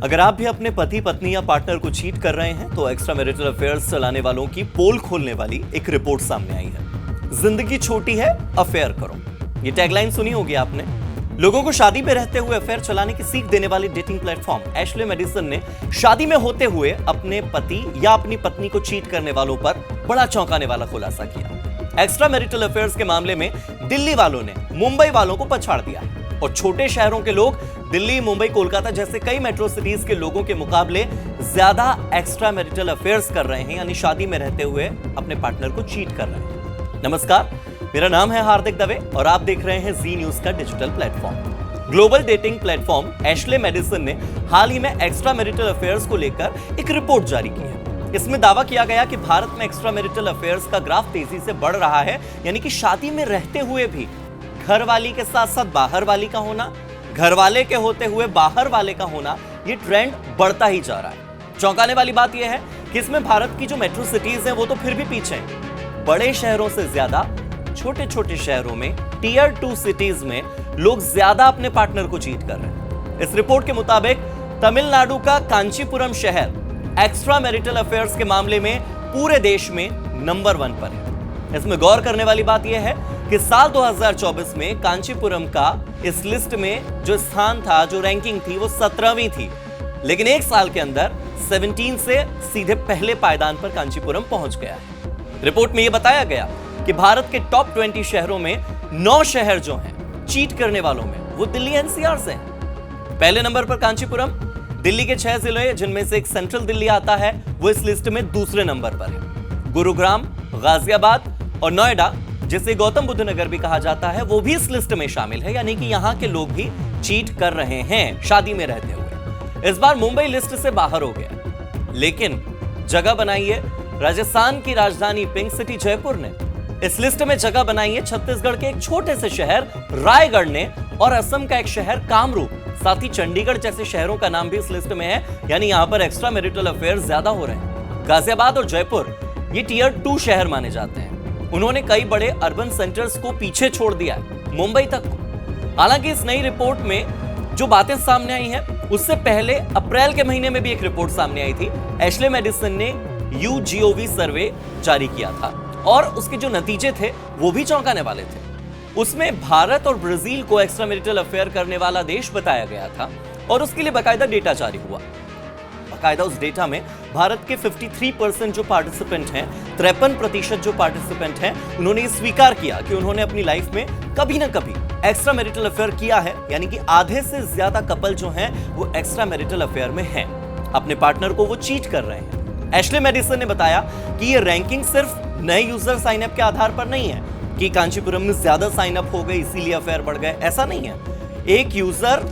अगर आप भी अपने पति पत्नी या पार्टनर को चीट कर रहे हैं तो एक्स्ट्रा मैरिटल अफेयर्स चलाने वालों की पोल खोलने वाली एक रिपोर्ट सामने आई है। जिंदगी छोटी है, अफेयर करो। ये टैगलाइन सुनी होगी आपने। लोगों को शादी में रहते हुए अफेयर चलाने की सीख देने वाले डेटिंग प्लेटफॉर्म एशले मेडिसन ने शादी में होते हुए अपने पति या अपनी पत्नी को चीट करने वालों पर बड़ा चौंकाने वाला खुलासा किया। एक्स्ट्रा मैरिटल अफेयर्स के मामले में दिल्ली वालों ने मुंबई वालों को पछाड़ दिया है और छोटे शहरों के लोग दिल्ली, मुंबई, कोलकाता जैसे कई मेट्रो सिटीज के लोगों के मुकाबले ज्यादा एक्स्ट्रा मैरिटल अफेयर्स कर रहे हैं, यानी शादी में रहते हुए अपने पार्टनर को चीट कर रहे हैं। नमस्कार, मेरा नाम है हार्दिक दवे और आप देख रहे हैं जी न्यूज का digital platform. Global dating platform Ashley Madison ने हाल ही में एक्स्ट्रा मैरिटल अफेयर्स को लेकर एक रिपोर्ट जारी की है। इसमें दावा किया गया कि भारत में एक्स्ट्रा मैरिटल अफेयर्स का ग्राफ तेजी से बढ़ रहा है, यानी कि शादी में रहते हुए भी घर वाली के साथ साथ बाहर वाली का होना, घर वाले के होते हुए बाहर वाले का होना, ये ट्रेंड बढ़ता ही जा रहा है। चौंकाने वाली बात यह है कि इसमें भारत की जो मेट्रो सिटीज हैं वो तो फिर भी पीछे हैं। बड़े शहरों से ज्यादा छोटे छोटे शहरों में, टीयर 2 सिटीज में लोग ज्यादा अपने पार्टनर को चीट कर रहे हैं। इस रिपोर्ट के मुताबिक तमिलनाडु का कांचीपुरम शहर एक्स्ट्रा मैरिटल अफेयर्स के मामले में पूरे देश में नंबर 1 पर है। इसमें गौर करने वाली बात यह है कि साल 2024 में कांचीपुरम का इस लिस्ट में जो स्थान था, जो रैंकिंग थी, वो 17वीं थी, लेकिन एक साल के अंदर 17 से सीधे पहले पायदान पर कांचीपुरम पहुंच गया है। रिपोर्ट में यह बताया गया कि भारत के टॉप 20 शहरों में 9 शहर जो हैं चीट करने वालों में, वो दिल्ली एनसीआर से हैं। पहले नंबर पर कांचीपुरम, दिल्ली के 6 जिले जिनमें से एक सेंट्रल दिल्ली आता है, वो इस लिस्ट में दूसरे नंबर पर है। गुरुग्राम, गाजियाबाद और नोएडा, जिसे गौतम बुद्ध नगर भी कहा जाता है, वो भी इस लिस्ट में शामिल है, यानी कि यहां के लोग भी चीट कर रहे हैं शादी में रहते हुए। इस बार मुंबई लिस्ट से बाहर हो गया, लेकिन जगह बनाई है राजस्थान की राजधानी पिंक सिटी जयपुर ने। इस लिस्ट में जगह बनाई है छत्तीसगढ़ के एक छोटे से शहर रायगढ़ ने और असम का एक शहर कामरूप, साथ ही चंडीगढ़ जैसे शहरों का नाम भी इस लिस्ट में है, यानी यहां पर एक्स्ट्रा मैरिटल अफेयर ज्यादा हो रहे हैं। गाजियाबाद और जयपुर ये टीयर 2 शहर माने जाते हैं। उन्होंने कई बड़े अर्बन सेंटर्स को पीछे छोड़ दिया है, मुंबई तक को। हालांकि इस नई रिपोर्ट में जो बातें सामने आई हैं, उससे पहले अप्रैल के महीने में भी एक रिपोर्ट सामने आई थी। एशले मेडिसन ने YouGov सर्वे जारी किया था और उसके जो नतीजे थे वो भी चौंकाने वाले थे। उसमें भारत और ब्राजील को एक्स्ट्रा मैरिटल अफेयर करने वाला देश बताया गया था और उसके लिए बाकायदा डेटा जारी हुआ। बाकायदा उस डेटा में भारत के 53% जो पार्टिसिपेंट हैं, 53% जो पार्टिसिपेंट हैं, उन्होंने स्वीकार किया कि उन्होंने अपनी लाइफ में कभी ना कभी एक्स्ट्रा मैरिटल अफेयर किया है, यानी कि आधे से ज्यादा कपल जो हैं वो एक्स्ट्रा मैरिटल अफेयर में हैं, अपने पार्टनर को वो चीट कर रहे हैं। एशले मेडिसन ने बताया कि ये रैंकिंग सिर्फ नए यूजर साइन अप के आधार पर नहीं है कि कांचीपुरम में ज्यादा साइन अप हो गए इसीलिए अफेयर बढ़ गए, ऐसा नहीं है। एक यूजर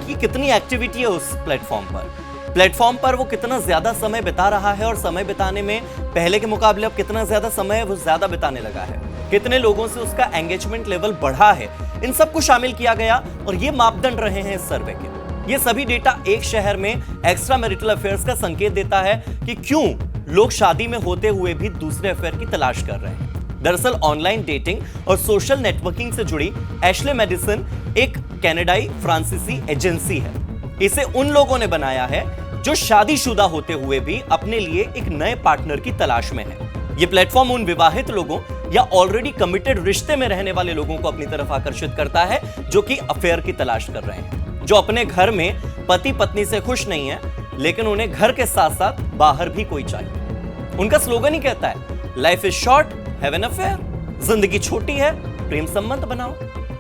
की कितनी एक्टिविटी है उस प्लेटफॉर्म पर वो कितना ज्यादा समय बिता रहा है और समय बिताने में पहले के मुकाबले अब कितना ज्यादा समय वो ज्यादा बिताने लगा है, कितने लोगों से उसका एंगेजमेंट लेवल बढ़ा है, इन सबको शामिल किया गया और ये मापदंड रहे हैं इस सर्वे के। ये सभी डेटा एक शहर में एक्स्ट्रा मैरिटल अफेयर्स का संकेत देता है कि क्यों लोग शादी में होते हुए भी दूसरे अफेयर की तलाश कर रहे हैं। दरअसल ऑनलाइन डेटिंग और सोशल नेटवर्किंग से जुड़ी एशले मेडिसन एक कनाडाई फ्रांसीसी एजेंसी है। इसे उन लोगों ने बनाया है जो शादीशुदा होते हुए भी अपने लिए एक नए पार्टनर की तलाश में है। यह प्लेटफॉर्म उन विवाहित लोगों या ऑलरेडी कमिटेड रिश्ते में रहने वाले लोगों को अपनी तरफ आकर्षित करता है जो कि अफेयर की तलाश कर रहे हैं, जो अपने घर में पति पत्नी से खुश नहीं है लेकिन उन्हें घर के साथ साथ बाहर भी कोई चाहिए। उनका स्लोगन ही कहता है, life is short, have an affair. जिंदगी छोटी है, प्रेम संबंध बनाओ।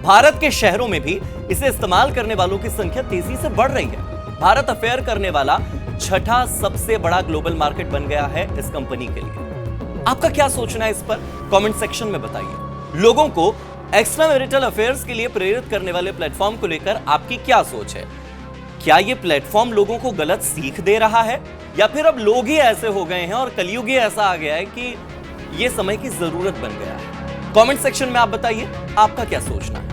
भारत के शहरों में भी इसे इस्तेमाल करने वालों की संख्या तेजी से बढ़ रही है। भारत अफेयर करने वाला 6ठा सबसे बड़ा ग्लोबल मार्केट बन गया है इस कंपनी के लिए। आपका क्या सोचना है इस पर कमेंट सेक्शन में बताइए। लोगों को एक्स्ट्रा मैरिटल अफेयर्स के लिए प्रेरित करने वाले प्लेटफॉर्म को लेकर आपकी क्या सोच है? क्या यह प्लेटफॉर्म लोगों को गलत सीख दे रहा है या फिर अब लोग ही ऐसे हो गए हैं और कलयुग ही ऐसा आ गया है कि यह समय की जरूरत बन गया है? कमेंट सेक्शन में आप बताइए आपका क्या सोचना है।